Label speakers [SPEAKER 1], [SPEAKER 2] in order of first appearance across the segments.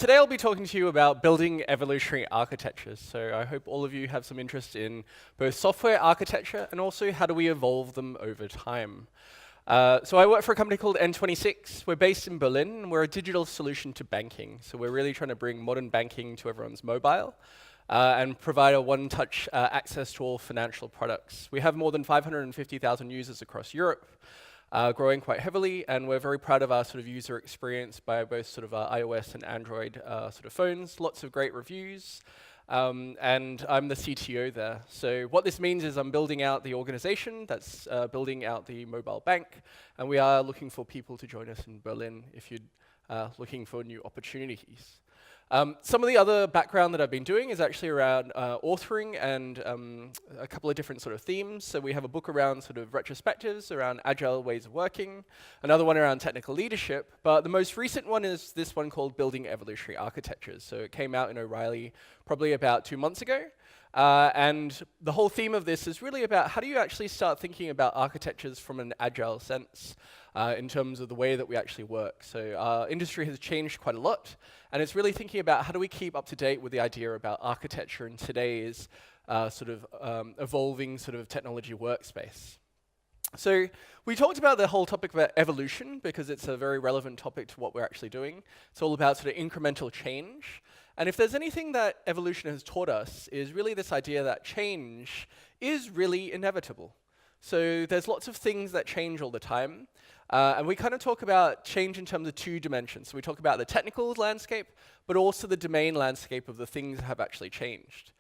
[SPEAKER 1] Today I'll be talking to you about building evolutionary architectures. So I hope all of you have some interest in both software architecture and also how do we evolve them over time. So I work for a company called N26. We're based in Berlin, and we're a digital solution to banking. So we're really trying to bring modern banking to everyone's mobile and provide a one-touch access to all financial products. We have more than 550,000 users across Europe, growing quite heavily, and we're very proud of our sort of user experience by both sort of iOS and Android sort of phones. Lots of great reviews, and I'm the CTO there. So what this means is I'm building out the organization that's building out the mobile bank, and we are looking for people to join us in Berlin if you're looking for new opportunities. Some of the other background that I've been doing is actually around authoring and a couple of different sort of themes. So we have a book around sort of retrospectives, around agile ways of working, another one around technical leadership, but the most recent one is this one called Building Evolutionary Architectures. So it came out in O'Reilly probably about 2 months ago. And the whole theme of this is really about how do you actually start thinking about architectures from an agile sense in terms of the way that we actually work. So our industry has changed quite a lot, and it's really thinking about how do we keep up to date with the idea about architecture in today's sort of evolving sort of technology workspace. So we talked about the whole topic about evolution because it's a very relevant topic to what we're actually doing. It's all about sort of incremental change. And if there's anything that evolution has taught us is really this idea that change is really inevitable. So there's lots of things that change all the time. And we kind of talk about change in terms of 2 dimensions. So we talk about the technical landscape, but also the domain landscape of the things that have actually changed.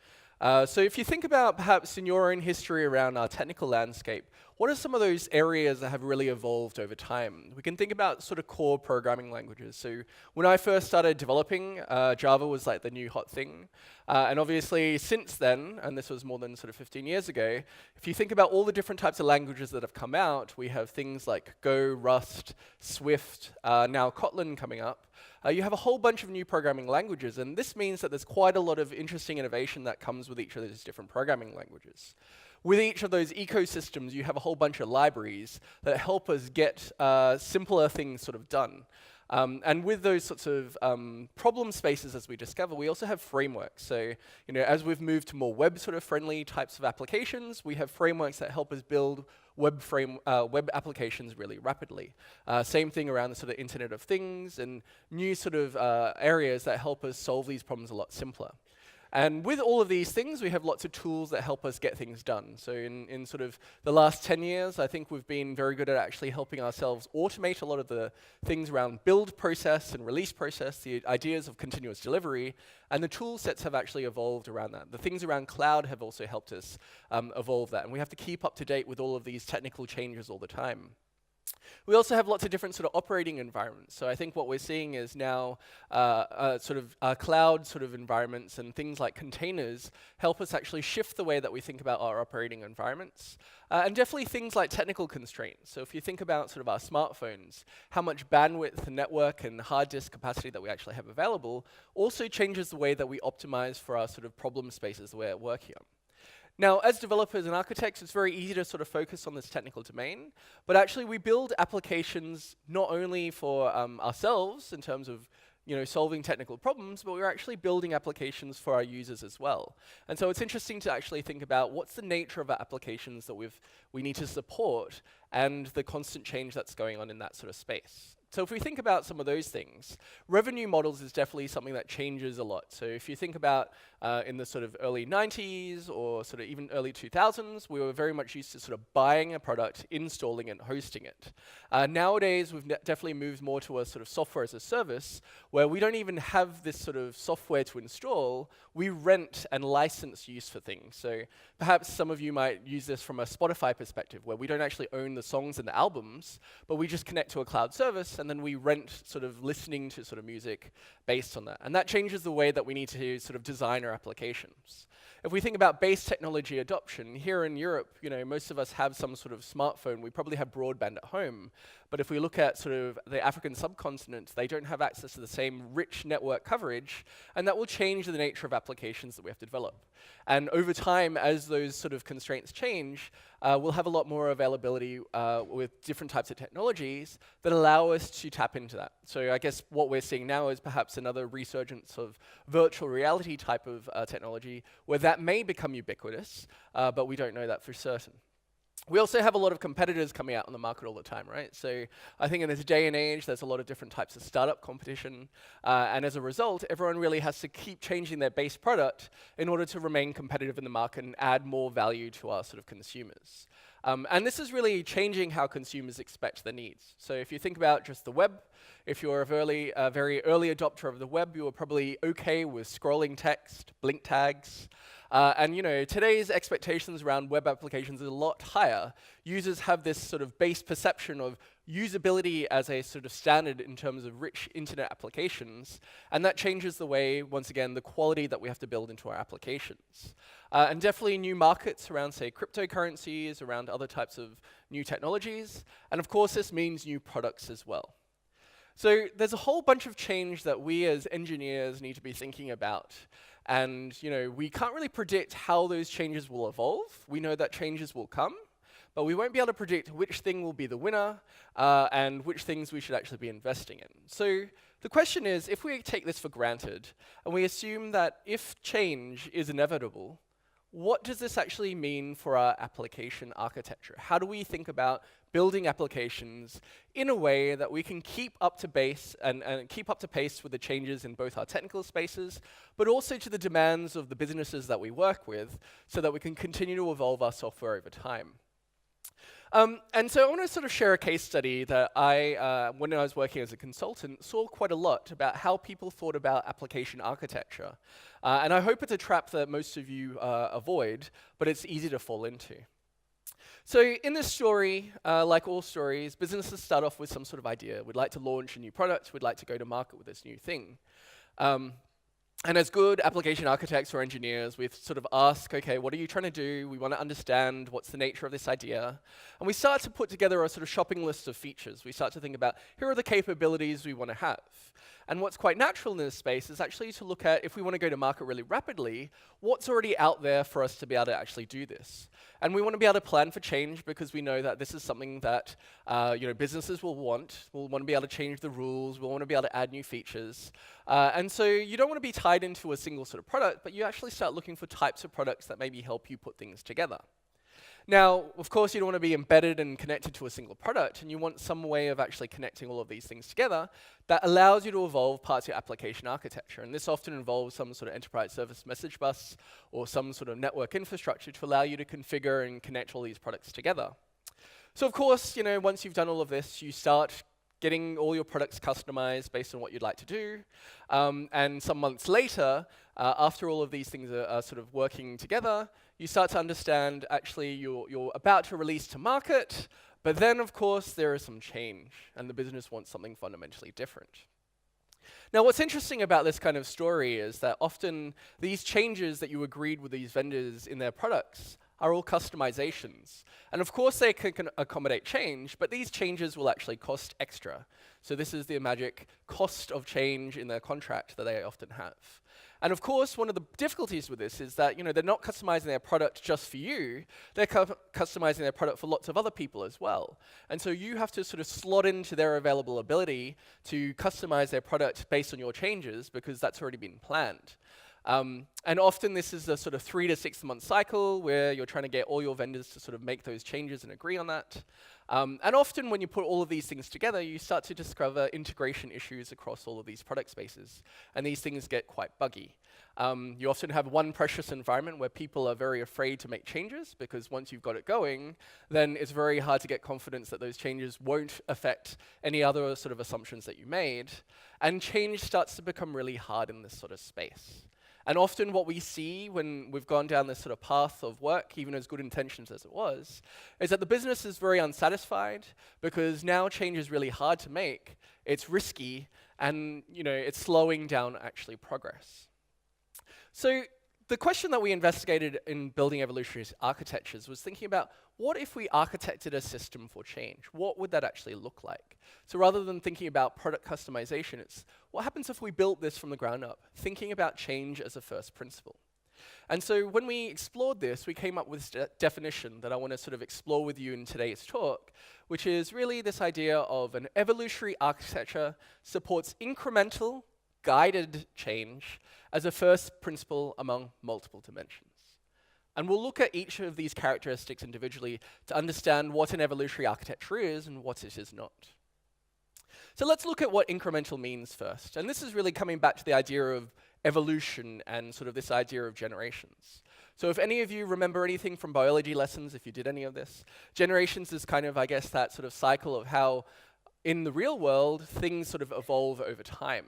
[SPEAKER 1] So if you think about perhaps in your own history around our technical landscape, what are some of those areas that have really evolved over time? We can think about sort of core programming languages. So when I first started developing, Java was like the new hot thing. And obviously since then, and this was more than sort of 15 years ago, if you think about all the different types of languages that have come out, we have things like Go, Rust, Swift, now Kotlin coming up. You have a whole bunch of new programming languages, and this means that there's quite a lot of interesting innovation that comes with each of those different programming languages. With each of those ecosystems, you have a whole bunch of libraries that help us get simpler things sort of done. And with those sorts of problem spaces as we discover, we also have frameworks. So, as we've moved to more web sort of friendly types of applications, we have frameworks that help us build web applications really rapidly. Same thing around the sort of Internet of Things and new sort of areas that help us solve these problems a lot simpler. And with all of these things, we have lots of tools that help us get things done. So in sort of the last 10 years, I think we've been very good at actually helping ourselves automate a lot of the things around build process and release process, the ideas of continuous delivery, and the tool sets have actually evolved around that. The things around cloud have also helped us evolve that, and we have to keep up to date with all of these technical changes all the time. We also have lots of different sort of operating environments. So I think what we're seeing is now sort of cloud sort of environments and things like containers help us actually shift the way that we think about our operating environments. And definitely things like technical constraints. So if you think about sort of our smartphones, how much bandwidth and network and hard disk capacity that we actually have available also changes the way that we optimize for our sort of problem spaces that we're working on. Now, as developers and architects, it's very easy to sort of focus on this technical domain, but actually we build applications not only for ourselves in terms of solving technical problems, but we're actually building applications for our users as well. And so it's interesting to actually think about what's the nature of our applications that we need to support and the constant change that's going on in that sort of space. So if we think about some of those things, revenue models is definitely something that changes a lot. So if you think about in the sort of early 90s or sort of even early 2000s, we were very much used to sort of buying a product, installing it, and hosting it. Nowadays, we've definitely moved more to a sort of software as a service, where we don't even have this sort of software to install. We rent and license use for things. So perhaps some of you might use this from a Spotify perspective, where we don't actually own the songs and the albums, but we just connect to a cloud service, and then we rent sort of listening to sort of music based on that. And that changes the way that we need to sort of design our applications. If we think about base technology adoption, here in Europe, most of us have some sort of smartphone. We probably have broadband at home. But if we look at sort of the African subcontinent, they don't have access to the same rich network coverage, and that will change the nature of applications that we have to develop. And over time, as those sort of constraints change, we'll have a lot more availability with different types of technologies that allow us to tap into that. So I guess what we're seeing now is perhaps another resurgence of virtual reality type of technology, where that may become ubiquitous, but we don't know that for certain. We also have a lot of competitors coming out on the market all the time, right? So I think in this day and age, there's a lot of different types of startup competition. And as a result, everyone really has to keep changing their base product in order to remain competitive in the market and add more value to our sort of consumers. And this is really changing how consumers expect their needs. So if you think about just the web, if you're a very early adopter of the web, you were probably okay with scrolling text, blink tags. And today's expectations around web applications is a lot higher. Users have this sort of base perception of usability as a sort of standard in terms of rich internet applications, and that changes the way, once again, the quality that we have to build into our applications. And definitely new markets around, say, cryptocurrencies, around other types of new technologies, and of course this means new products as well. So there's a whole bunch of change that we as engineers need to be thinking about. And we can't really predict how those changes will evolve. We know that changes will come, but we won't be able to predict which thing will be the winner and which things we should actually be investing in. So the question is, if we take this for granted and we assume that if change is inevitable, what does this actually mean for our application architecture? How do we think about building applications in a way that we can keep up to pace with the changes in both our technical spaces, but also to the demands of the businesses that we work with, so that we can continue to evolve our software over time? And so I want to sort of share a case study that when I was working as a consultant, saw quite a lot about how people thought about application architecture. And I hope it's a trap that most of you avoid, but it's easy to fall into. So in this story, like all stories, businesses start off with some sort of idea. We'd like to launch a new product. We'd like to go to market with this new thing. And as good application architects or engineers, we sort of ask, okay, what are you trying to do? We want to understand what's the nature of this idea. And we start to put together a sort of shopping list of features. We start to think about, here are the capabilities we want to have. And what's quite natural in this space is actually to look at, if we want to go to market really rapidly, what's already out there for us to be able to actually do this. And we want to be able to plan for change, because we know that this is something that businesses will want. We'll want to be able to change the rules. We'll want to be able to add new features. And so you don't want to be tied into a single sort of product, but you actually start looking for types of products that maybe help you put things together. Now, of course, you don't want to be embedded and connected to a single product, and you want some way of actually connecting all of these things together that allows you to evolve parts of your application architecture. And this often involves some sort of enterprise service message bus or some sort of network infrastructure to allow you to configure and connect all these products together. So of course, once you've done all of this, you start getting all your products customized based on what you'd like to do. And some months later, after all of these things are sort of working together, you start to understand actually you're about to release to market, but then of course there is some change and the business wants something fundamentally different. Now what's interesting about this kind of story is that often these changes that you agreed with these vendors in their products are all customizations. And of course they can accommodate change, but these changes will actually cost extra. So this is the magic cost of change in their contract that they often have. And of course, one of the difficulties with this is that they're not customizing their product just for you, they're customizing their product for lots of other people as well. And so you have to sort of slot into their available ability to customize their product based on your changes, because that's already been planned. And often this is a sort of 3 to 6 month cycle where you're trying to get all your vendors to sort of make those changes and agree on that. And often when you put all of these things together, you start to discover integration issues across all of these product spaces. And these things get quite buggy. You often have one precious environment where people are very afraid to make changes, because once you've got it going, then it's very hard to get confidence that those changes won't affect any other sort of assumptions that you made. And change starts to become really hard in this sort of space. And often what we see when we've gone down this sort of path of work, even as good intentions as it was, is that the business is very unsatisfied, because now change is really hard to make, it's risky, and it's slowing down actually progress. So the question that we investigated in building evolutionary architectures was thinking about, what if we architected a system for change? What would that actually look like? So rather than thinking about product customization, it's what happens if we built this from the ground up, thinking about change as a first principle. And so when we explored this, we came up with this definition that I want to sort of explore with you in today's talk, which is really this idea of an evolutionary architecture supports incremental, guided change as a first principle among multiple dimensions. And we'll look at each of these characteristics individually to understand what an evolutionary architecture is and what it is not. So let's look at what incremental means first. And this is really coming back to the idea of evolution and sort of this idea of generations. So if any of you remember anything from biology lessons, if you did any of this, generations is kind of, I guess, that sort of cycle of how in the real world things sort of evolve over time.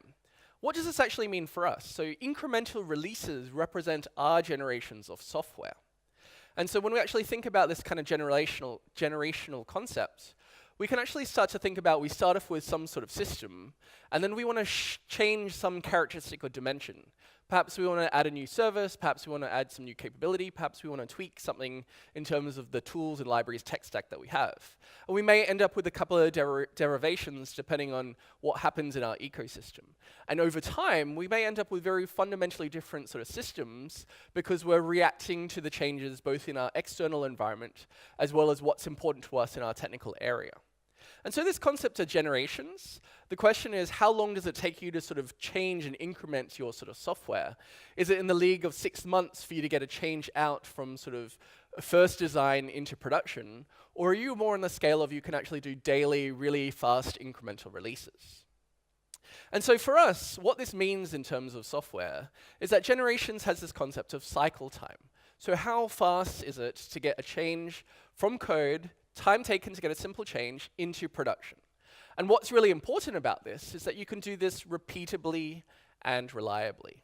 [SPEAKER 1] What does this actually mean for us? So incremental releases represent our generations of software. And so when we actually think about this kind of generational concept, we can actually start to think about, we start off with some sort of system, and then we want to change some characteristic or dimension. Perhaps we want to add a new service, perhaps we want to add some new capability, perhaps we want to tweak something in terms of the tools and libraries tech stack that we have. And we may end up with a couple of derivations depending on what happens in our ecosystem. And over time, we may end up with very fundamentally different sort of systems because we're reacting to the changes both in our external environment as well as what's important to us in our technical area. And so this concept of generations, the question is, how long does it take you to sort of change and increment your sort of software? Is it in the league of 6 months for you to get a change out from sort of first design into production? Or are you more on the scale of you can actually do daily, really fast incremental releases? And so for us, what this means in terms of software is that generations has this concept of cycle time. So how fast is it to get a change from code, time taken to get a simple change, into production? And what's really important about this is that you can do this repeatably and reliably.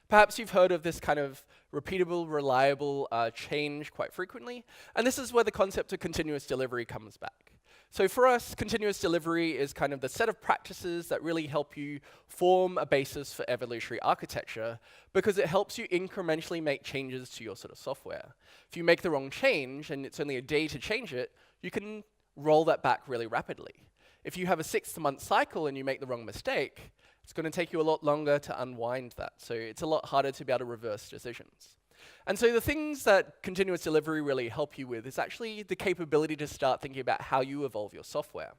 [SPEAKER 1] Perhaps you've heard of this kind of repeatable, reliable change quite frequently, and this is where the concept of continuous delivery comes back. So for us, continuous delivery is kind of the set of practices that really help you form a basis for evolutionary architecture because it helps you incrementally make changes to your sort of software. If you make the wrong change and it's only a day to change it, you can roll that back really rapidly. If you have a 6-month cycle and you make the wrong mistake, it's going to take you a lot longer to unwind that. So it's a lot harder to be able to reverse decisions. And so the things that continuous delivery really help you with is actually the capability to start thinking about how you evolve your software.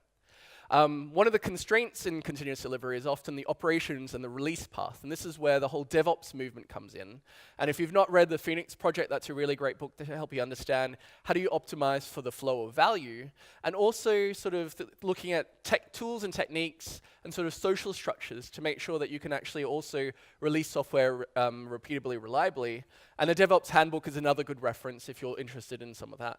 [SPEAKER 1] One of the constraints in continuous delivery is often the operations and the release path, and this is where the whole DevOps movement comes in. And if you've not read the Phoenix Project, that's a really great book to help you understand how do you optimize for the flow of value, and also sort of looking at tech tools and techniques and sort of social structures to make sure that you can actually also release software repeatably, reliably. And the DevOps Handbook is another good reference if you're interested in some of that.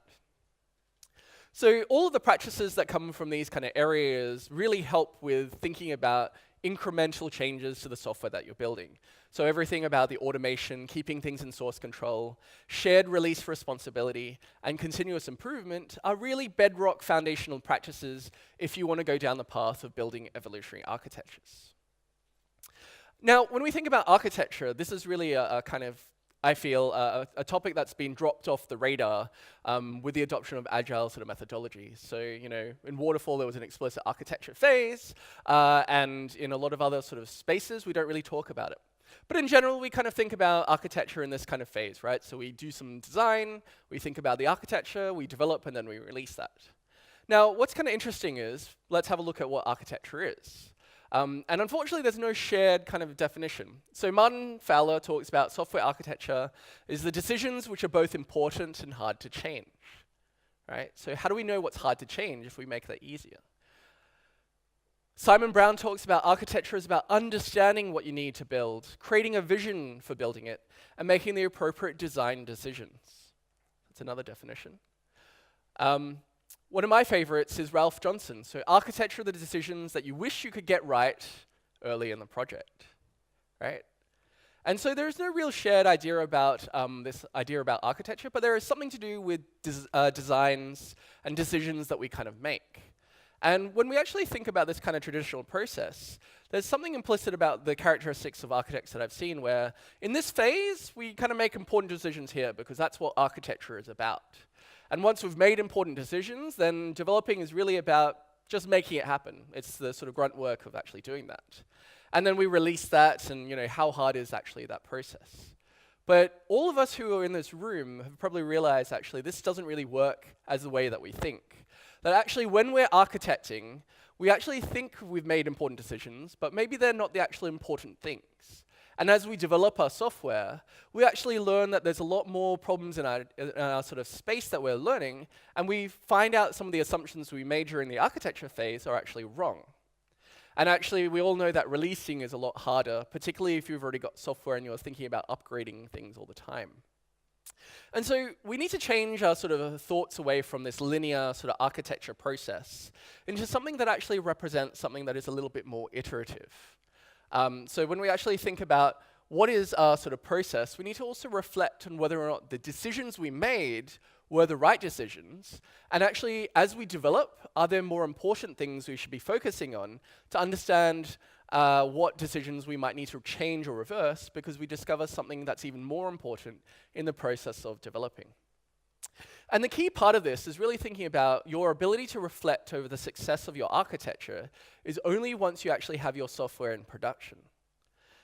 [SPEAKER 1] So all of the practices that come from these kind of areas really help with thinking about incremental changes to the software that you're building. So everything about the automation, keeping things in source control, shared release responsibility, and continuous improvement are really bedrock foundational practices if you want to go down the path of building evolutionary architectures. Now, when we think about architecture, this is really a kind of, I feel, a topic that's been dropped off the radar with the adoption of agile sort of methodology. So, you know, in Waterfall there was an explicit architecture phase, and in a lot of other sort of spaces we don't really talk about it. But in general, we kind of think about architecture in this kind of phase, right? So we do some design, we think about the architecture, we develop, and then we release that. Now, what's kind of interesting is, let's have a look at what architecture is. And unfortunately, there's no shared kind of definition. So Martin Fowler talks about software architecture is the decisions which are both important and hard to change, right? So how do we know what's hard to change if we make that easier? Simon Brown talks about architecture as about understanding what you need to build, creating a vision for building it, and making the appropriate design decisions. That's another definition. One of my favorites is Ralph Johnson. So architecture are the decisions that you wish you could get right early in the project, right? And so there's no real shared idea about this idea about architecture, but there is something to do with designs and decisions that we kind of make. And when we actually think about this kind of traditional process, there's something implicit about the characteristics of architects that I've seen where in this phase, we kind of make important decisions here because that's what architecture is about. And once we've made important decisions, then developing is really about just making it happen. It's the sort of grunt work of actually doing that. And then we release that, and you know, how hard is actually that process? But all of us who are in this room have probably realized actually this doesn't really work as the way that we think. That actually when we're architecting, we actually think we've made important decisions, but maybe they're not the actual important things. And as we develop our software, we actually learn that there's a lot more problems in our sort of space that we're learning, and we find out some of the assumptions we made during the architecture phase are actually wrong. And actually, we all know that releasing is a lot harder, particularly if you've already got software and you're thinking about upgrading things all the time. And so we need to change our sort of thoughts away from this linear sort of architecture process into something that actually represents something that is a little bit more iterative. So when we actually think about what is our sort of process, we need to also reflect on whether or not the decisions we made were the right decisions. And actually, as we develop, are there more important things we should be focusing on to understand what decisions we might need to change or reverse because we discover something that's even more important in the process of developing. And the key part of this is really thinking about your ability to reflect over the success of your architecture is only once you actually have your software in production.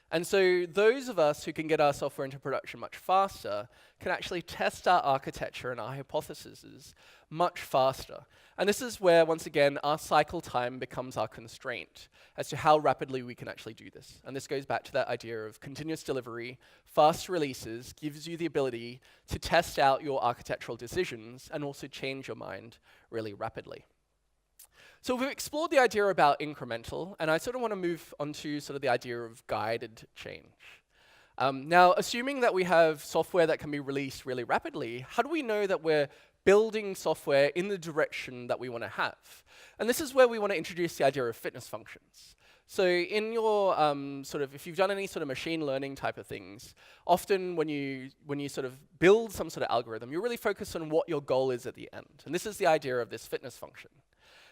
[SPEAKER 1] And so those of us who can get our software into production much faster can actually test our architecture and our hypotheses much faster. And this is where, once again, our cycle time becomes our constraint as to how rapidly we can actually do this. And this goes back to that idea of continuous delivery. Fast releases gives you the ability to test out your architectural decisions and also change your mind really rapidly. So we've explored the idea about incremental, and I sort of want to move on to sort of the idea of guided change. Now, assuming that we have software that can be released really rapidly, how do we know that we're building software in the direction that we want to have? And this is where we want to introduce the idea of fitness functions. So in your if you've done any sort of machine learning type of things, often when you sort of build some sort of algorithm, you really focus on what your goal is at the end. And this is the idea of this fitness function.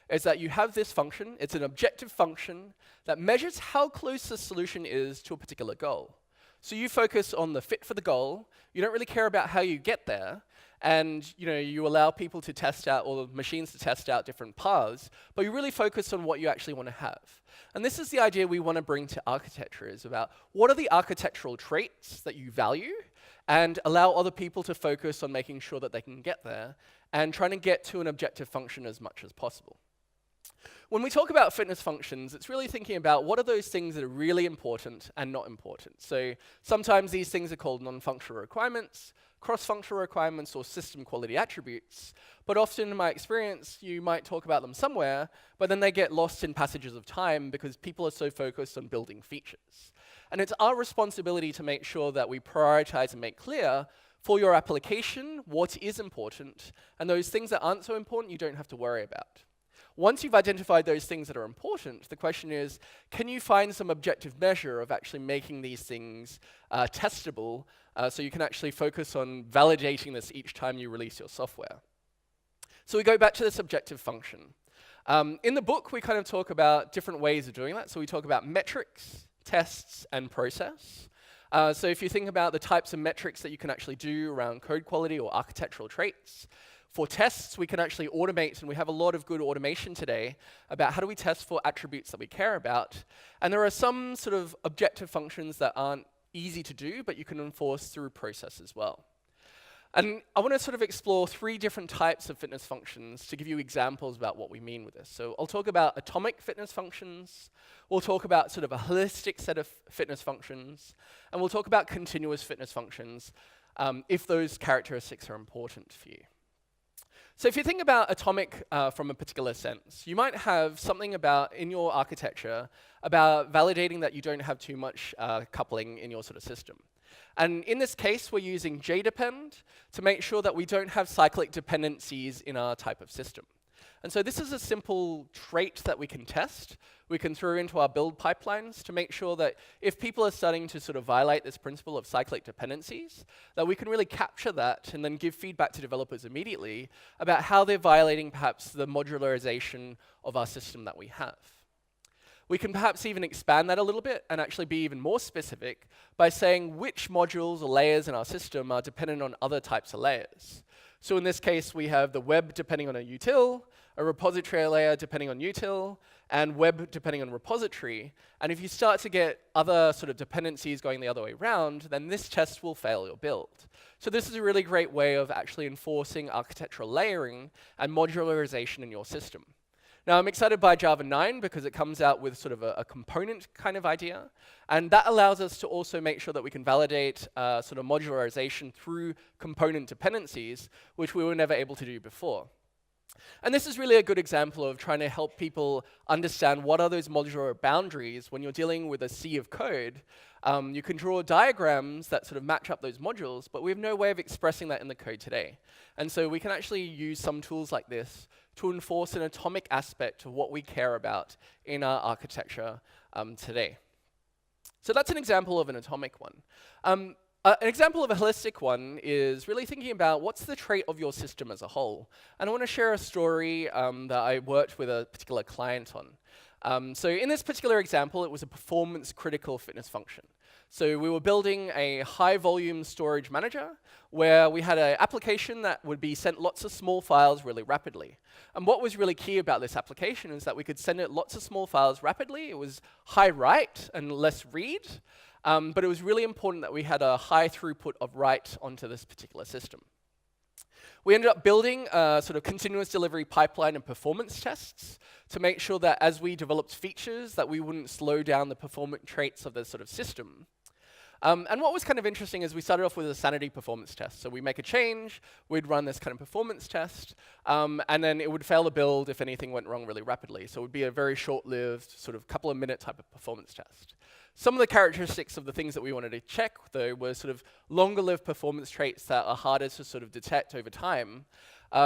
[SPEAKER 1] Is that you have this function, it's an objective function that measures how close the solution is to a particular goal. So you focus on the fit for the goal, you don't really care about how you get there, and you allow people to test out, or machines to test out different paths, but you really focus on what you actually want to have. And this is the idea we want to bring to architecture, is about what are the architectural traits that you value, and allow other people to focus on making sure that they can get there, and trying to get to an objective function as much as possible. When we talk about fitness functions, it's really thinking about what are those things that are really important and not important. So sometimes these things are called non-functional requirements, cross-functional requirements, or system quality attributes. But often in my experience, you might talk about them somewhere, but then they get lost in passages of time because people are so focused on building features. And it's our responsibility to make sure that we prioritize and make clear for your application what is important, and those things that aren't so important you don't have to worry about. Once you've identified those things that are important, the question is, can you find some objective measure of actually making these things testable so you can actually focus on validating this each time you release your software? So we go back to this objective function. In the book, we kind of talk about different ways of doing that. So we talk about metrics, tests, and process. So if you think about the types of metrics that you can actually do around code quality or architectural traits, for tests, we can actually automate, and we have a lot of good automation today about how do we test for attributes that we care about. And there are some sort of objective functions that aren't easy to do, but you can enforce through process as well. And I want to sort of explore 3 different types of fitness functions to give you examples about what we mean with this. So I'll talk about atomic fitness functions, we'll talk about sort of a holistic set of fitness functions, and we'll talk about continuous fitness functions if those characteristics are important for you. So if you think about atomic from a particular sense, you might have something about in your architecture about validating that you don't have too much coupling in your sort of system. And in this case, we're using JDepend to make sure that we don't have cyclic dependencies in our type of system. And so this is a simple trait that we can test. We can throw into our build pipelines to make sure that if people are starting to sort of violate this principle of cyclic dependencies, that we can really capture that and then give feedback to developers immediately about how they're violating perhaps the modularization of our system that we have. We can perhaps even expand that a little bit and actually be even more specific by saying which modules or layers in our system are dependent on other types of layers. So in this case, we have the web depending on a util, a repository layer depending on util, and web depending on repository. And if you start to get other sort of dependencies going the other way around, then this test will fail your build. So this is a really great way of actually enforcing architectural layering and modularization in your system. Now, I'm excited by Java 9 because it comes out with sort of a component kind of idea. And that allows us to also make sure that we can validate sort of modularization through component dependencies, which we were never able to do before. And this is really a good example of trying to help people understand what are those modular boundaries when you're dealing with a sea of code. You can draw diagrams that sort of match up those modules, but we have no way of expressing that in the code today. And so we can actually use some tools like this to enforce an atomic aspect of what we care about in our architecture today. So that's an example of an atomic one. An example of a holistic one is really thinking about what's the trait of your system as a whole. And I want to share a story that I worked with a particular client on. So in this particular example, it was a performance-critical fitness function. So we were building a high-volume storage manager where we had an application that would be sent lots of small files really rapidly. And what was really key about this application is that we could send it lots of small files rapidly. It was high write and less read. But it was really important that we had a high throughput of write onto this particular system. We ended up building a sort of continuous delivery pipeline and performance tests to make sure that as we developed features that we wouldn't slow down the performance traits of the sort of system. And what was kind of interesting is we started off with a sanity performance test. So we make a change, we'd run this kind of performance test, and then it would fail the build if anything went wrong really rapidly. So it would be a very short-lived, sort of couple of minute type of performance test. Some of the characteristics of the things that we wanted to check, though, were sort of longer-lived performance traits that are harder to sort of detect over time.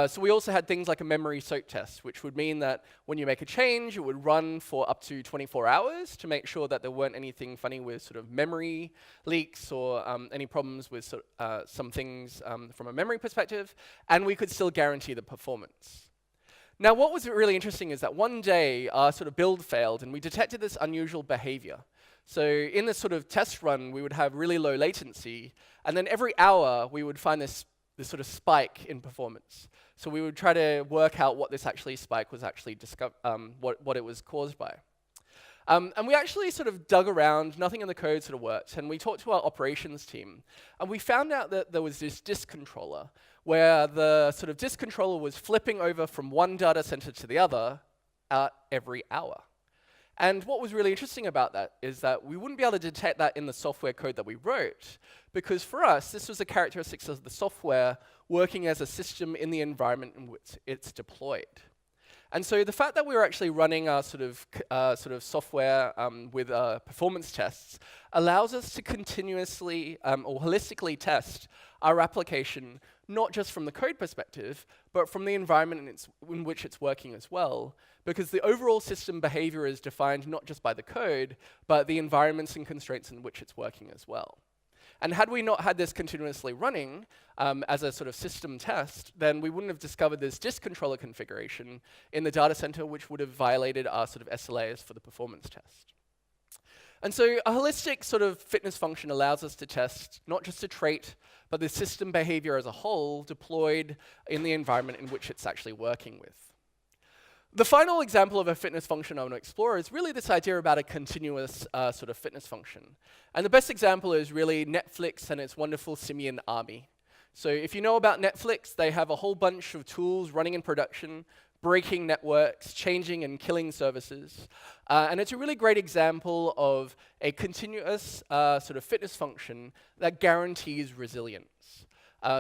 [SPEAKER 1] So we also had things like a memory soak test, which would mean that when you make a change, it would run for up to 24 hours to make sure that there weren't anything funny with sort of memory leaks or any problems with some things from a memory perspective, and we could still guarantee the performance. Now, what was really interesting is that one day our sort of build failed, and we detected this unusual behavior. So in this sort of test run, we would have really low latency, and then every hour we would find this sort of spike in performance. So we would try to work out what this spike was actually, what it was caused by. And we actually sort of dug around, nothing in the code sort of worked, and we talked to our operations team, and we found out that there was this disk controller, where the sort of disk controller was flipping over from one data center to the other every hour. And what was really interesting about that is that we wouldn't be able to detect that in the software code that we wrote, because for us, this was a characteristic of the software working as a system in the environment in which it's deployed. And so the fact that we were actually running our sort of software with performance tests allows us to continuously or holistically test our application, not just from the code perspective, but from the environment in which it's working as well. Because the overall system behavior is defined not just by the code, but the environments and constraints in which it's working as well. And had we not had this continuously running as a sort of system test, then we wouldn't have discovered this disk controller configuration in the data center, which would have violated our sort of SLAs for the performance test. And so a holistic sort of fitness function allows us to test not just a trait, but the system behavior as a whole deployed in the environment in which it's actually working with. The final example of a fitness function I want to explore is really this idea about a continuous sort of fitness function. And the best example is really Netflix and its wonderful simian army. So if you know about Netflix, they have a whole bunch of tools running in production, breaking networks, changing and killing services. And it's a really great example of a continuous sort of fitness function that guarantees resilience.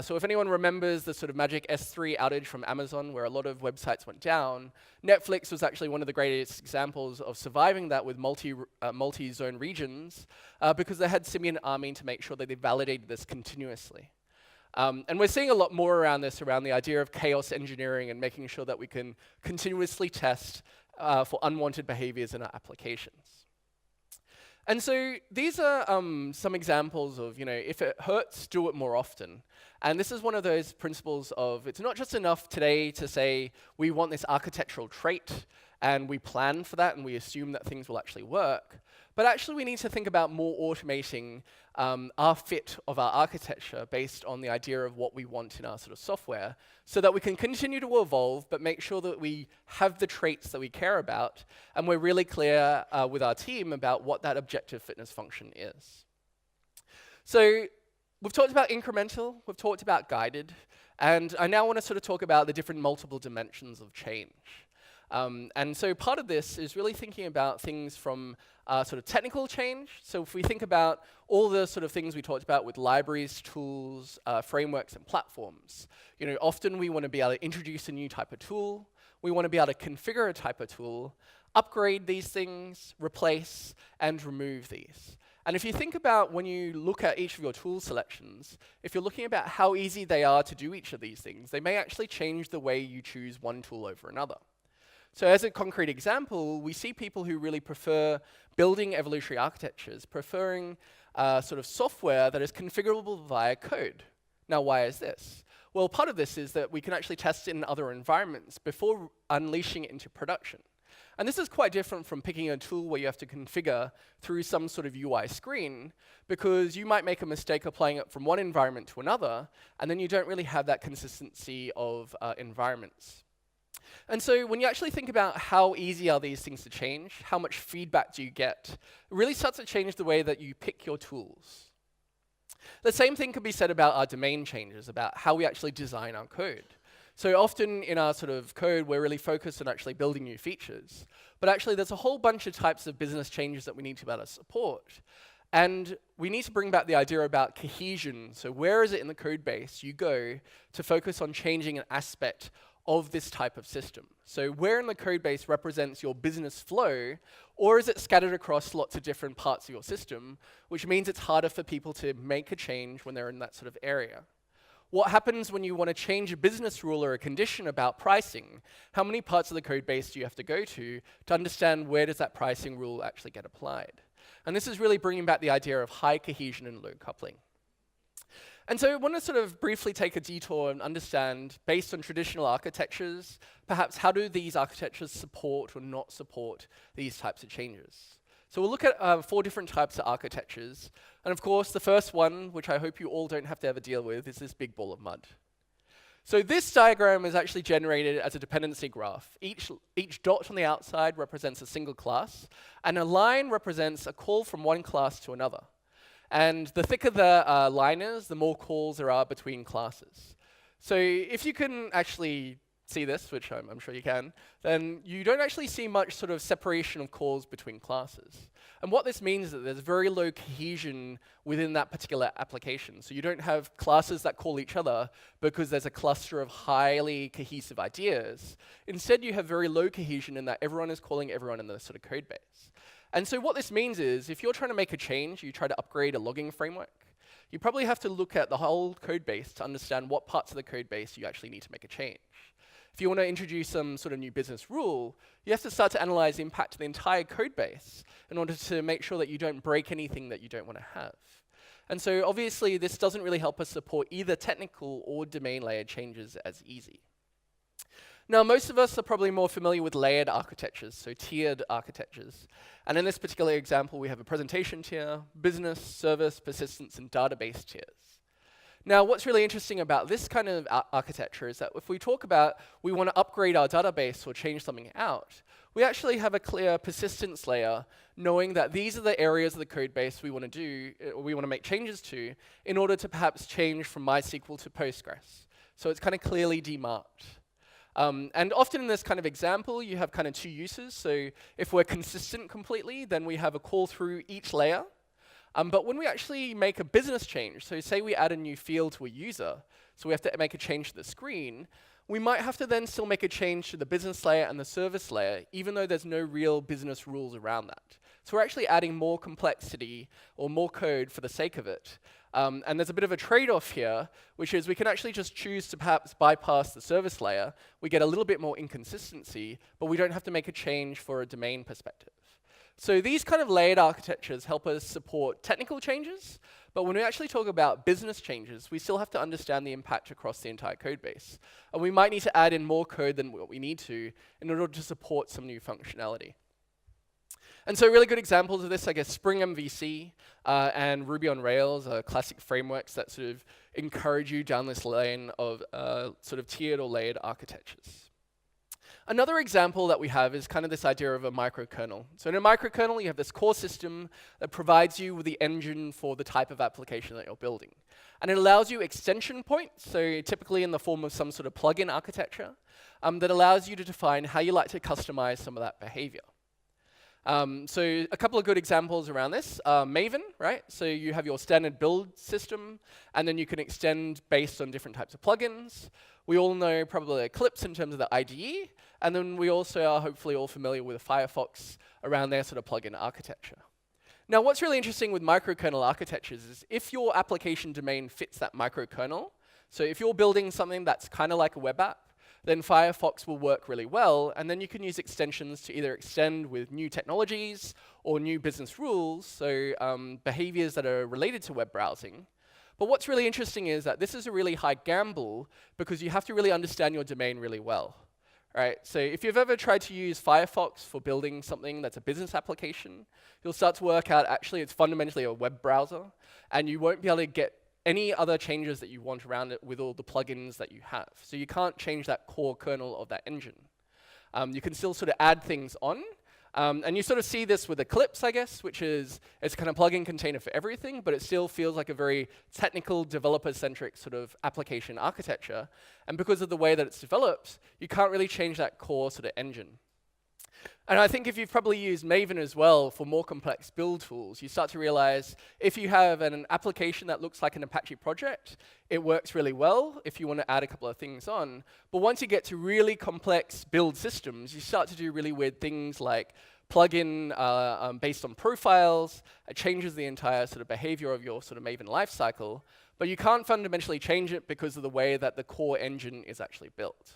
[SPEAKER 1] So if anyone remembers the sort of magic S3 outage from Amazon where a lot of websites went down, Netflix was actually one of the greatest examples of surviving that with multi-zone regions because they had simian army to make sure that they validated this continuously. And we're seeing a lot more around this, around the idea of chaos engineering and making sure that we can continuously test for unwanted behaviors in our applications. And so these are some examples of, if it hurts, do it more often. And this is one of those principles of, it's not just enough today to say, we want this architectural trait, and we plan for that and we assume that things will actually work. But actually we need to think about more automating our fit of our architecture based on the idea of what we want in our sort of software, so that we can continue to evolve but make sure that we have the traits that we care about and we're really clear with our team about what that objective fitness function is. So we've talked about incremental, we've talked about guided, and I now want to sort of talk about the different multiple dimensions of change. And so part of this is really thinking about things from sort of technical change. So if we think about all the sort of things we talked about with libraries, tools, frameworks, and platforms, often we want to be able to introduce a new type of tool. We want to be able to configure a type of tool, upgrade these things, replace, and remove these. And if you think about when you look at each of your tool selections, if you're looking about how easy they are to do each of these things, they may actually change the way you choose one tool over another. So as a concrete example, we see people who really prefer building evolutionary architectures, preferring sort of software that is configurable via code. Now, why is this? Well, part of this is that we can actually test it in other environments before unleashing it into production. And this is quite different from picking a tool where you have to configure through some sort of UI screen, because you might make a mistake applying it from one environment to another, and then you don't really have that consistency of environments. And so when you actually think about how easy are these things to change, how much feedback do you get, it really starts to change the way that you pick your tools. The same thing could be said about our domain changes, about how we actually design our code. So often in our sort of code, we're really focused on actually building new features. But actually, there's a whole bunch of types of business changes that we need to be able to support. And we need to bring back the idea about cohesion. So where is it in the code base you go to focus on changing an aspect of this type of system? So where in the code base represents your business flow, or is it scattered across lots of different parts of your system, which means it's harder for people to make a change when they're in that sort of area? What happens when you want to change a business rule or a condition about pricing? How many parts of the code base do you have to go to understand where does that pricing rule actually get applied? And this is really bringing back the idea of high cohesion and low coupling. And so I want to sort of briefly take a detour and understand, based on traditional architectures, perhaps how do these architectures support or not support these types of changes? So we'll look at 4 different types of architectures. And of course, the first one, which I hope you all don't have to ever deal with, is this big ball of mud. So this diagram is actually generated as a dependency graph. Each dot on the outside represents a single class, and a line represents a call from one class to another. And the thicker the line is, the more calls there are between classes. So if you can actually see this, which I'm sure you can, then you don't actually see much sort of separation of calls between classes. And what this means is that there's very low cohesion within that particular application. So you don't have classes that call each other because there's a cluster of highly cohesive ideas. Instead, you have very low cohesion in that everyone is calling everyone in the sort of code base. And so what this means is, if you're trying to make a change, you try to upgrade a logging framework, you probably have to look at the whole code base to understand what parts of the code base you actually need to make a change. If you want to introduce some sort of new business rule, you have to start to analyze the impact of the entire code base in order to make sure that you don't break anything that you don't want to have. And so obviously, this doesn't really help us support either technical or domain layer changes as easy. Now, most of us are probably more familiar with layered architectures, so tiered architectures. And in this particular example, we have a presentation tier, business, service, persistence, and database tiers. Now, what's really interesting about this kind of architecture is that if we talk about we want to upgrade our database or change something out, we actually have a clear persistence layer, knowing that these are the areas of the code base we want to do, or we want to make changes to, in order to perhaps change from MySQL to Postgres. So it's kind of clearly demarked. And often in this kind of example, you have kind of 2 uses. So if we're consistent completely, then we have a call through each layer. But when we actually make a business change, so say we add a new field to a user, so we have to make a change to the screen, we might have to then still make a change to the business layer and the service layer, even though there's no real business rules around that. So we're actually adding more complexity or more code for the sake of it. And there's a bit of a trade-off here, which is we can actually just choose to perhaps bypass the service layer. We get a little bit more inconsistency, but we don't have to make a change for a domain perspective. So these kind of layered architectures help us support technical changes, But when we actually talk about business changes, we still have to understand the impact across the entire code base. And we might need to add in more code than what we need to in order to support some new functionality. And so really good examples of this, I guess, Spring MVC and Ruby on Rails are classic frameworks that sort of encourage you down this lane of sort of tiered or layered architectures. Another example that we have is kind of this idea of a microkernel. So in a microkernel, you have this core system that provides you with the engine for the type of application that you're building. And it allows you extension points, so typically in the form of some sort of plugin architecture, that allows you to define how you like to customize some of that behavior. So a couple of good examples around this. Maven, right? So you have your standard build system, and then you can extend based on different types of plugins. We all know probably Eclipse in terms of the IDE, and then we also are hopefully all familiar with Firefox around their sort of plugin architecture. Now, what's really interesting with microkernel architectures is if your application domain fits that microkernel, so if you're building something that's kind of like a web app, then Firefox will work really well, and then you can use extensions to either extend with new technologies or new business rules, so behaviors that are related to web browsing. But what's really interesting is that this is a really high gamble because you have to really understand your domain really well. Right? So if you've ever tried to use Firefox for building something that's a business application, you'll start to work out actually it's fundamentally a web browser, and you won't be able to get any other changes that you want around it with all the plugins that you have. So you can't change that core kernel of that engine. You can still sort of add things on, and you sort of see this with Eclipse, I guess, which is it's kind of plugin container for everything, but it still feels like a very technical, developer-centric sort of application architecture. And because of the way that it's developed, you can't really change that core sort of engine. And I think if you've probably used Maven as well for more complex build tools, you start to realize if you have an application that looks like an Apache project, it works really well if you want to add a couple of things on. But once you get to really complex build systems, you start to do really weird things like plugin based on profiles. It changes the entire sort of behavior of your sort of Maven lifecycle. But you can't fundamentally change it because of the way that the core engine is actually built.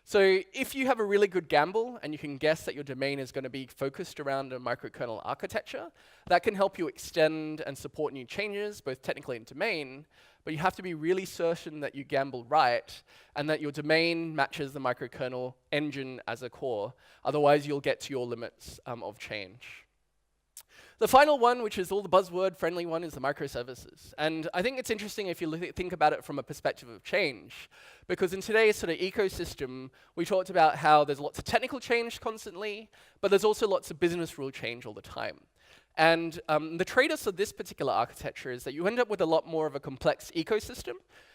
[SPEAKER 1] So if you have a really good gamble and you can guess that your domain is going to be focused around a microkernel architecture, that can help you extend and support new changes, both technically and domain, but you have to be really certain that you gamble right and that your domain matches the microkernel engine as a core. Otherwise, you'll get to your limits of change. The final one, which is all the buzzword-friendly one, is the microservices. And I think it's interesting if you think about it from a perspective of change, because in today's sort of ecosystem, we talked about how there's lots of technical change constantly, but there's also lots of business rule change all the time. And the trade-offs of this particular architecture is that you end up with a lot more of a complex ecosystem.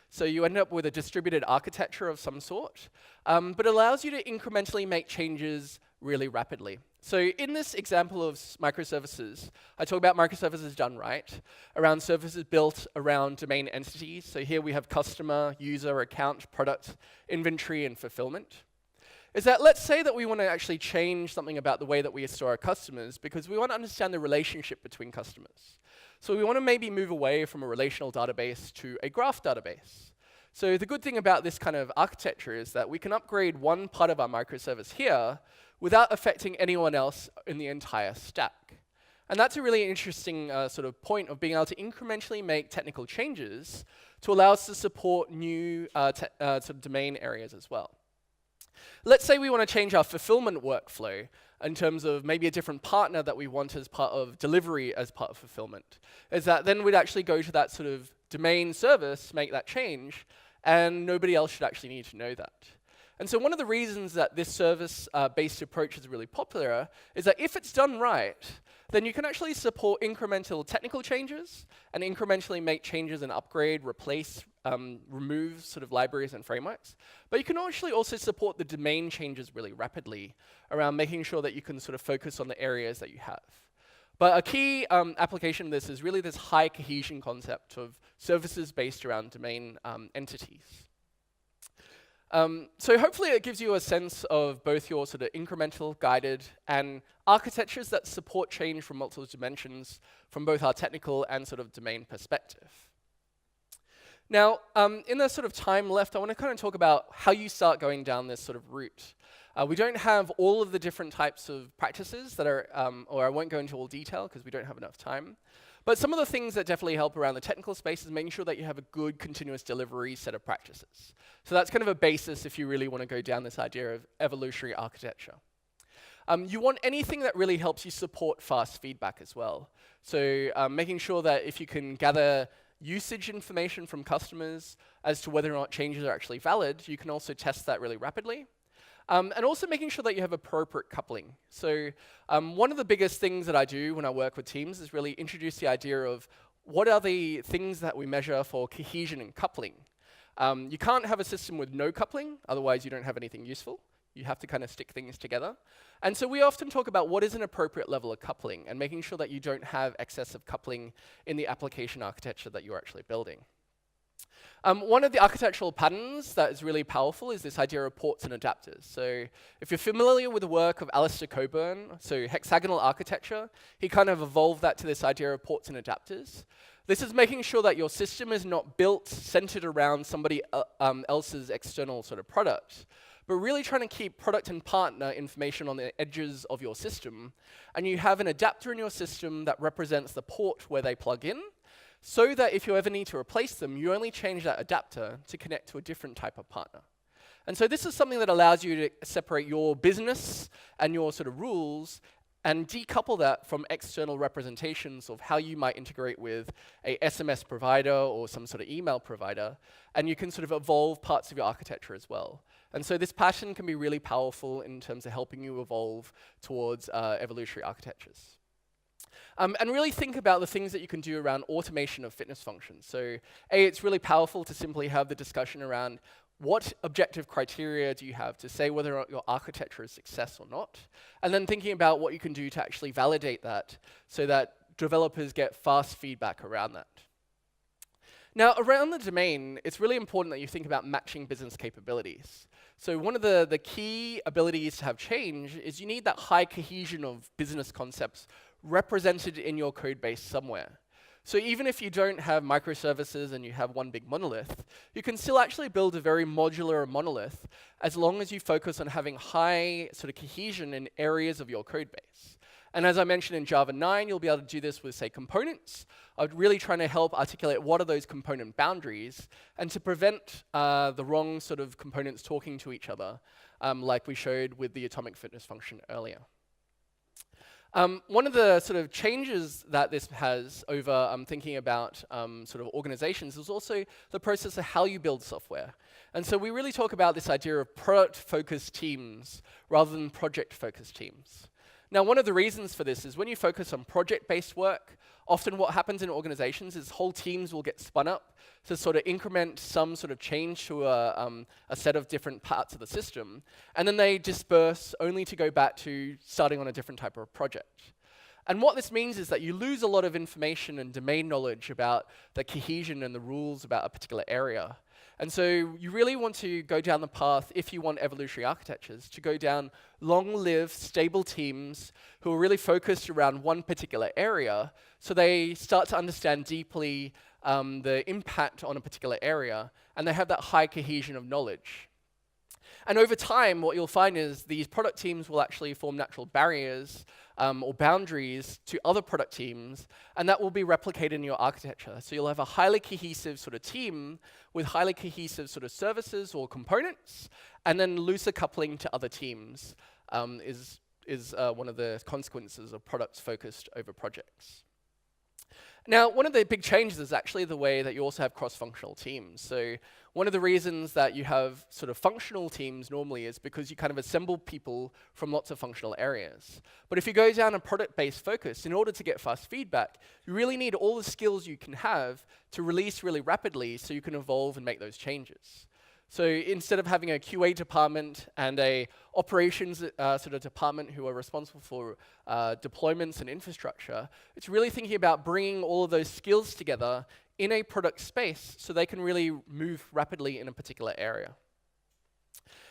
[SPEAKER 1] So you end up with a distributed architecture of some sort, but it allows you to incrementally make changes really rapidly. So in this example of microservices, I talk about microservices done right, around services built around domain entities. So here we have customer, user, account, product, inventory, and fulfillment. Is that let's say that we want to actually change something about the way that we store our customers because we want to understand the relationship between customers. So we want to maybe move away from a relational database to a graph database. So the good thing about this kind of architecture is that we can upgrade one part of our microservice here without affecting anyone else in the entire stack. And that's a really interesting sort of point of being able to incrementally make technical changes to allow us to support new sort of domain areas as well. Let's say we want to change our fulfillment workflow in terms of maybe a different partner that we want as part of delivery as part of fulfillment. Is that then we'd actually go to that sort of domain service, make that change, and nobody else should actually need to know that. And so one of the reasons that this service-based approach is really popular is that if it's done right, then you can actually support incremental technical changes and incrementally make changes and upgrade, replace, remove sort of libraries and frameworks. But you can actually also support the domain changes really rapidly around making sure that you can sort of focus on the areas that you have. But a key application of this is really this high cohesion concept of services based around domain entities. So hopefully it gives you a sense of both your sort of incremental, guided, and architectures that support change from multiple dimensions from both our technical and sort of domain perspective. Now, in the sort of time left, I want to kind of talk about how you start going down this sort of route. We don't have all of the different types of practices that are, or I won't go into all detail because we don't have enough time. But some of the things that definitely help around the technical space is making sure that you have a good continuous delivery set of practices. So that's kind of a basis if you really want to go down this idea of evolutionary architecture. You want anything that really helps you support fast feedback as well. So making sure that if you can gather usage information from customers as to whether or not changes are actually valid, you can also test that really rapidly. And also making sure that you have appropriate coupling. So one of the biggest things that I do when I work with teams is really introduce the idea of what are the things that we measure for cohesion and coupling. You can't have a system with no coupling, otherwise you don't have anything useful. You have to kind of stick things together. And so we often talk about what is an appropriate level of coupling and making sure that you don't have excessive coupling in the application architecture that you're actually building. One of the architectural patterns that is really powerful is this idea of ports and adapters. So if you're familiar with the work of Alistair Cockburn, so hexagonal architecture, he kind of evolved that to this idea of ports and adapters. This is making sure that your system is not built centered around somebody else's external sort of product, but really trying to keep product and partner information on the edges of your system. And you have an adapter in your system that represents the port where they plug in, so that if you ever need to replace them, you only change that adapter to connect to a different type of partner. And so this is something that allows you to separate your business and your sort of rules and decouple that from external representations of how you might integrate with a SMS provider or some sort of email provider, and you can sort of evolve parts of your architecture as well. And so this pattern can be really powerful in terms of helping you evolve towards evolutionary architectures. And really think about the things that you can do around automation of fitness functions. So it's really powerful to simply have the discussion around what objective criteria do you have to say whether or not your architecture is success or not, and then thinking about what you can do to actually validate that so that developers get fast feedback around that. Now, around the domain, it's really important that you think about matching business capabilities. So one of the key abilities to have change is you need that high cohesion of business concepts represented in your code base somewhere. So even if you don't have microservices and you have one big monolith, you can still actually build a very modular monolith as long as you focus on having high sort of cohesion in areas of your code base. And as I mentioned in Java 9, you'll be able to do this with, say, components. I'm really trying to help articulate what are those component boundaries and to prevent the wrong sort of components talking to each other, like we showed with the atomic fitness function earlier. One of the sort of changes that this has over thinking about sort of organizations is also the process of how you build software. And so we really talk about this idea of product-focused teams rather than project-focused teams. Now, one of the reasons for this is when you focus on project-based work, often what happens in organizations is whole teams will get spun up to sort of increment some sort of change to a set of different parts of the system, and then they disperse only to go back to starting on a different type of project. And what this means is that you lose a lot of information and domain knowledge about the cohesion and the rules about a particular area. And so you really want to go down the path, if you want evolutionary architectures, to go down long-lived, stable teams who are really focused around one particular area, so they start to understand deeply the impact on a particular area, and they have that high cohesion of knowledge. And over time, what you'll find is these product teams will actually form natural barriers or boundaries to other product teams, and that will be replicated in your architecture. So you'll have a highly cohesive sort of team with highly cohesive sort of services or components, and then looser coupling to other teams is one of the consequences of products focused over projects. Now, one of the big changes is actually the way that you also have cross-functional teams. So one of the reasons that you have sort of functional teams normally is because you kind of assemble people from lots of functional areas. But if you go down a product-based focus, in order to get fast feedback, you really need all the skills you can have to release really rapidly so you can evolve and make those changes. So instead of having a QA department and a operations sort of department who are responsible for deployments and infrastructure, it's really thinking about bringing all of those skills together in a product space so they can really move rapidly in a particular area.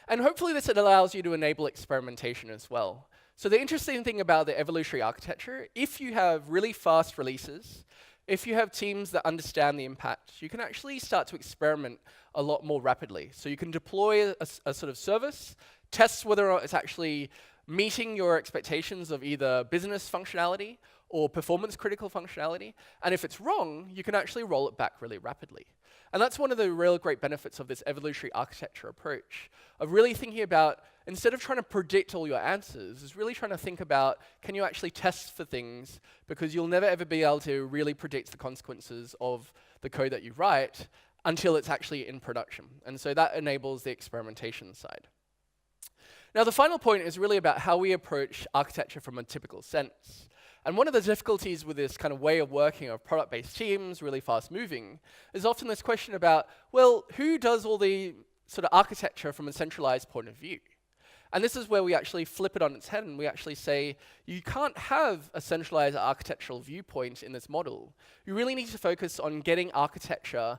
[SPEAKER 1] And hopefully this allows you to enable experimentation as well. So the interesting thing about the evolutionary architecture, if you have really fast releases, if you have teams that understand the impact, you can actually start to experiment a lot more rapidly. So you can deploy a sort of service, test whether or not it's actually meeting your expectations of either business functionality or performance critical functionality. And if it's wrong, you can actually roll it back really rapidly. And that's one of the real great benefits of this evolutionary architecture approach, of really thinking about, instead of trying to predict all your answers, is really trying to think about, can you actually test for things? Because you'll never ever be able to really predict the consequences of the code that you write until it's actually in production. And so that enables the experimentation side. Now, the final point is really about how we approach architecture from a typical sense. And one of the difficulties with this kind of way of working of product-based teams, really fast-moving, is often this question about, well, who does all the sort of architecture from a centralized point of view? And this is where we actually flip it on its head and we actually say, you can't have a centralized architectural viewpoint in this model. You really need to focus on getting architectural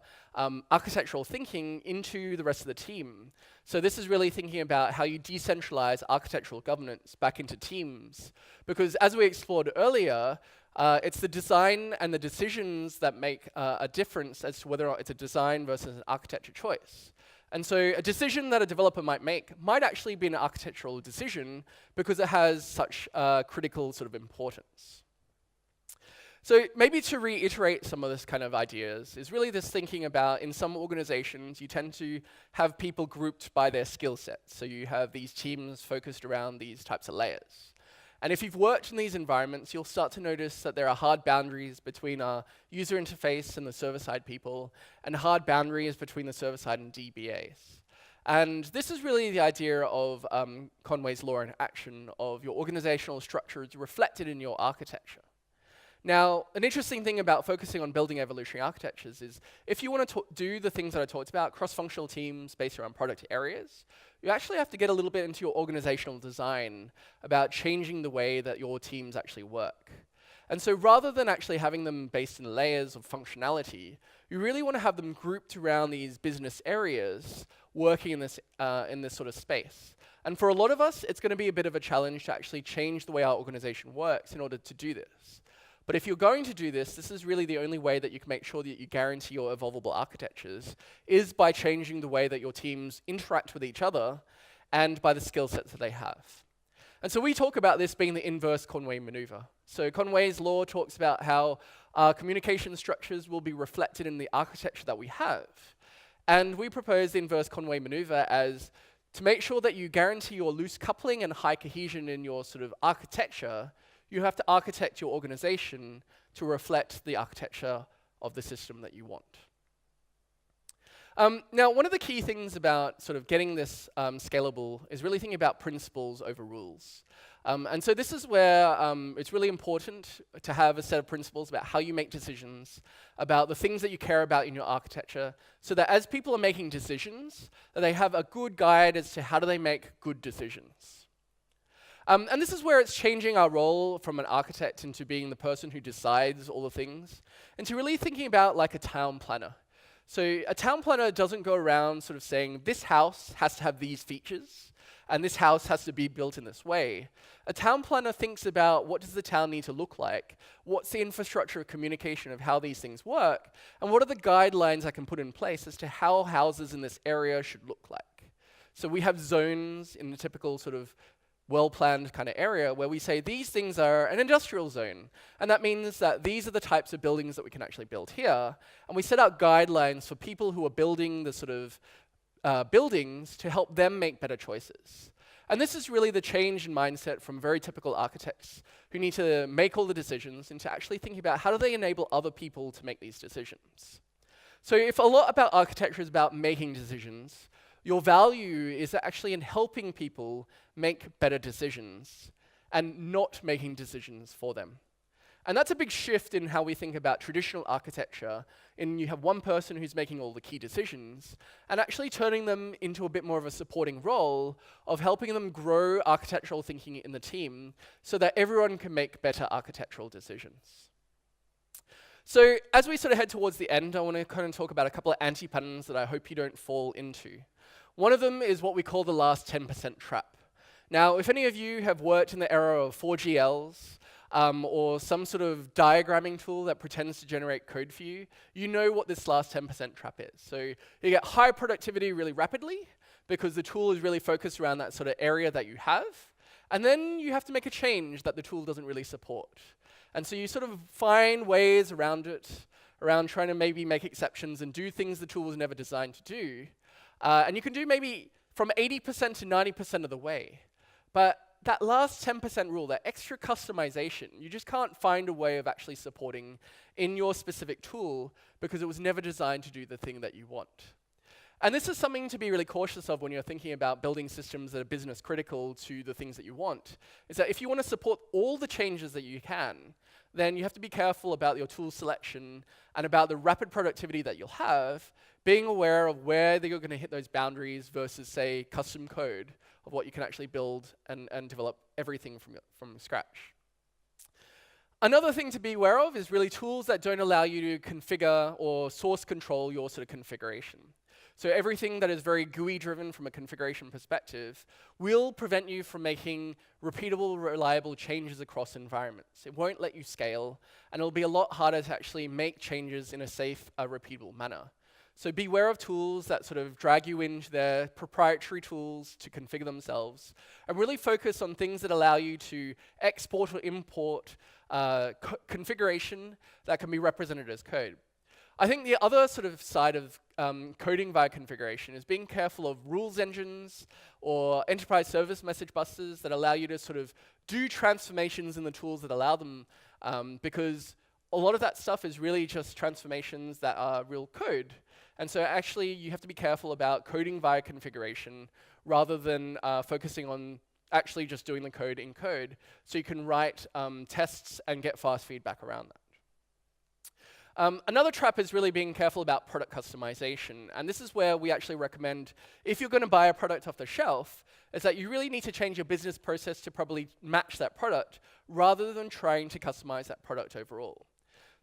[SPEAKER 1] thinking into the rest of the team. So this is really thinking about how you decentralize architectural governance back into teams. Because as we explored earlier, it's the design and the decisions that make a difference as to whether or not it's a design versus an architecture choice. And so a decision that a developer might make might actually be an architectural decision because it has such critical sort of importance. So maybe to reiterate some of this kind of ideas is really this thinking about, in some organizations, you tend to have people grouped by their skill sets. So you have these teams focused around these types of layers. And if you've worked in these environments, you'll start to notice that there are hard boundaries between our user interface and the server-side people, and hard boundaries between the server-side and DBAs. And this is really the idea of Conway's law in action of your organizational structures reflected in your architecture. Now, an interesting thing about focusing on building evolutionary architectures is if you want to do the things that I talked about, cross-functional teams based around product areas, you actually have to get a little bit into your organizational design about changing the way that your teams actually work. And so rather than actually having them based in layers of functionality, you really want to have them grouped around these business areas working in this sort of space. And for a lot of us, it's going to be a bit of a challenge to actually change the way our organization works in order to do this. But if you're going to do this, this is really the only way that you can make sure that you guarantee your evolvable architectures is by changing the way that your teams interact with each other and by the skill sets that they have. And so we talk about this being the inverse Conway maneuver. So Conway's law talks about how our communication structures will be reflected in the architecture that we have. And we propose the inverse Conway maneuver as to make sure that you guarantee your loose coupling and high cohesion in your sort of architecture, you have to architect your organization to reflect the architecture of the system that you want. Now, one of the key things about sort of getting this scalable is really thinking about principles over rules. And so this is where it's really important to have a set of principles about how you make decisions, about the things that you care about in your architecture, so that as people are making decisions, that they have a good guide as to how do they make good decisions. And this is where it's changing our role from an architect into being the person who decides all the things, and to really thinking about like a town planner. So a town planner doesn't go around sort of saying, this house has to have these features, and this house has to be built in this way. A town planner thinks about what does the town need to look like, what's the infrastructure of communication of how these things work, and what are the guidelines I can put in place as to how houses in this area should look like. So we have zones in the typical sort of well-planned kind of area where we say these things are an industrial zone. And that means that these are the types of buildings that we can actually build here. And we set out guidelines for people who are building the sort of buildings to help them make better choices. And this is really the change in mindset from very typical architects who need to make all the decisions into actually thinking about how do they enable other people to make these decisions. So if a lot about architecture is about making decisions, your value is actually in helping people make better decisions and not making decisions for them. And that's a big shift in how we think about traditional architecture, in you have one person who's making all the key decisions, and actually turning them into a bit more of a supporting role of helping them grow architectural thinking in the team so that everyone can make better architectural decisions. So as we sort of head towards the end, I want to kind of talk about a couple of anti-patterns that I hope you don't fall into. One of them is what we call the last 10% trap. Now, if any of you have worked in the era of 4GLs, or some sort of diagramming tool that pretends to generate code for you, you know what this last 10% trap is. So you get high productivity really rapidly because the tool is really focused around that sort of area that you have, And then you have to make a change that the tool doesn't really support. And so you sort of find ways around it, around trying to maybe make exceptions and do things the tool was never designed to do. And you can do maybe from 80% to 90% of the way. But that last 10% rule, that extra customization, you just can't find a way of actually supporting in your specific tool because it was never designed to do the thing that you want. And this is something to be really cautious of when you're thinking about building systems that are business critical to the things that you want, is that if you want to support all the changes that you can, then you have to be careful about your tool selection and about the rapid productivity that you'll have, being aware of where you're going to hit those boundaries versus, say, custom code of what you can actually build and develop everything from scratch. Another thing to be aware of is really tools that don't allow you to configure or source control your sort of configuration. So everything that is very GUI driven from a configuration perspective will prevent you from making repeatable, reliable changes across environments. It won't let you scale, and it'll be a lot harder to actually make changes in a safe, repeatable manner. So beware of tools that sort of drag you into their proprietary tools to configure themselves, and really focus on things that allow you to export or import configuration that can be represented as code. I think the other sort of side of coding via configuration is being careful of rules engines or enterprise service message buses that allow you to sort of do transformations in the tools that allow them, because a lot of that stuff is really just transformations that are real code. And so actually you have to be careful about coding via configuration rather than focusing on actually just doing the code in code, so you can write tests and get fast feedback around that. Another trap is really being careful about product customization, and this is where we actually recommend, if you're going to buy a product off the shelf, is that you really need to change your business process to probably match that product, rather than trying to customize that product overall.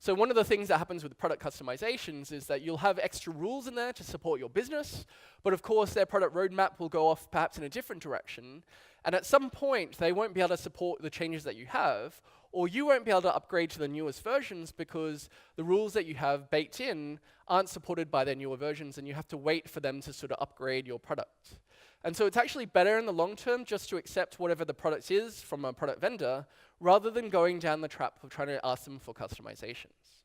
[SPEAKER 1] So one of the things that happens with product customizations is that you'll have extra rules in there to support your business, but of course their product roadmap will go off perhaps in a different direction, and at some point they won't be able to support the changes that you have, or you won't be able to upgrade to the newest versions because the rules that you have baked in aren't supported by their newer versions, and you have to wait for them to sort of upgrade your product. And so it's actually better in the long term just to accept whatever the product is from a product vendor, rather than going down the trap of trying to ask them for customizations.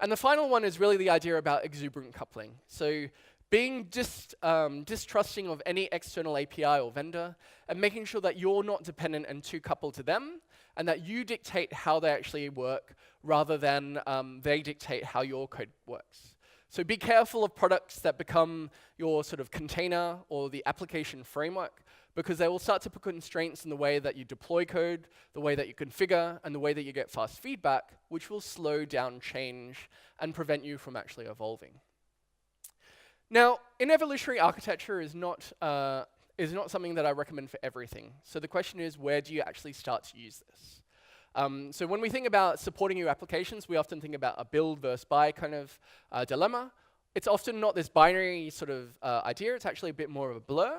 [SPEAKER 1] And the final one is really the idea about exuberant coupling. So being distrusting of any external API or vendor, and making sure that you're not dependent and too coupled to them, and that you dictate how they actually work rather than they dictate how your code works. So be careful of products that become your sort of container or the application framework, because they will start to put constraints in the way that you deploy code, the way that you configure, and the way that you get fast feedback, which will slow down change and prevent you from actually evolving. Now, in evolutionary architecture is not something that I recommend for everything. So the question is, where do you actually start to use this? So when we think about supporting your applications, we often think about a build versus buy kind of dilemma. It's often not this binary sort of idea. It's actually a bit more of a blur.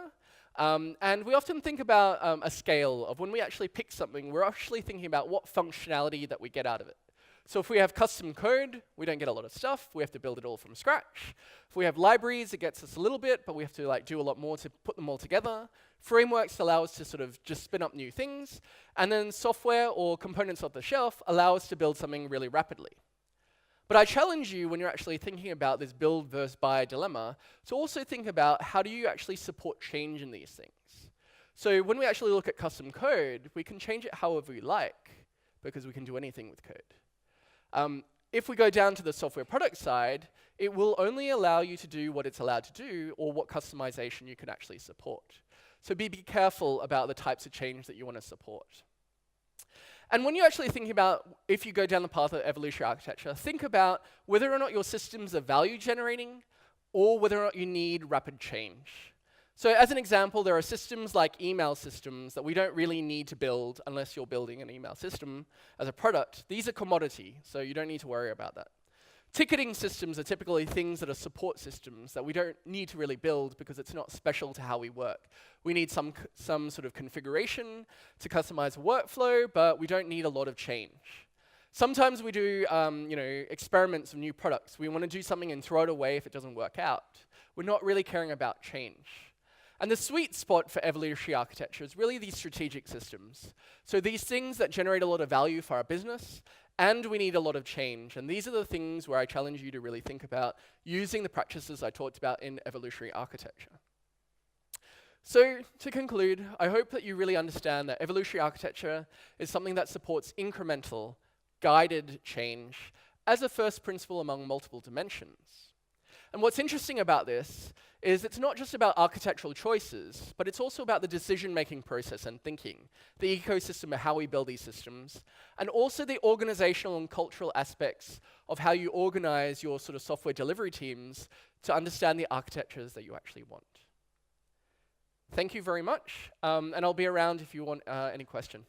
[SPEAKER 1] And we often think about a scale of when we actually pick something, we're actually thinking about what functionality that we get out of it. So if we have custom code, we don't get a lot of stuff. We have to build it all from scratch. If we have libraries, it gets us a little bit, but we have to do a lot more to put them all together. Frameworks allow us to sort of just spin up new things. And then software or components off the shelf allow us to build something really rapidly. But I challenge you, when you're actually thinking about this build versus buy dilemma, to also think about how do you actually support change in these things. So when we actually look at custom code, we can change it however we like, because we can do anything with code. If we go down to the software product side, it will only allow you to do what it's allowed to do, or what customization you can actually support. So be careful about the types of change that you want to support. And when you're actually thinking about, if you go down the path of evolutionary architecture, think about whether or not your systems are value generating, or whether or not you need rapid change. So as an example, there are systems like email systems that we don't really need to build unless you're building an email system as a product. These are commodity, so you don't need to worry about that. Ticketing systems are typically things that are support systems that we don't need to really build because it's not special to how we work. We need some sort of configuration to customize a workflow, but we don't need a lot of change. Sometimes we do experiments of new products. We want to do something and throw it away if it doesn't work out. We're not really caring about change. And the sweet spot for evolutionary architecture is really these strategic systems. So these things that generate a lot of value for our business, and we need a lot of change. And these are the things where I challenge you to really think about using the practices I talked about in evolutionary architecture. So to conclude, I hope that you really understand that evolutionary architecture is something that supports incremental, guided change as a first principle among multiple dimensions. And what's interesting about this is it's not just about architectural choices, but it's also about the decision-making process and thinking, the ecosystem of how we build these systems, and also the organizational and cultural aspects of how you organize your sort of software delivery teams to understand the architectures that you actually want. Thank you very much, and I'll be around if you want any questions.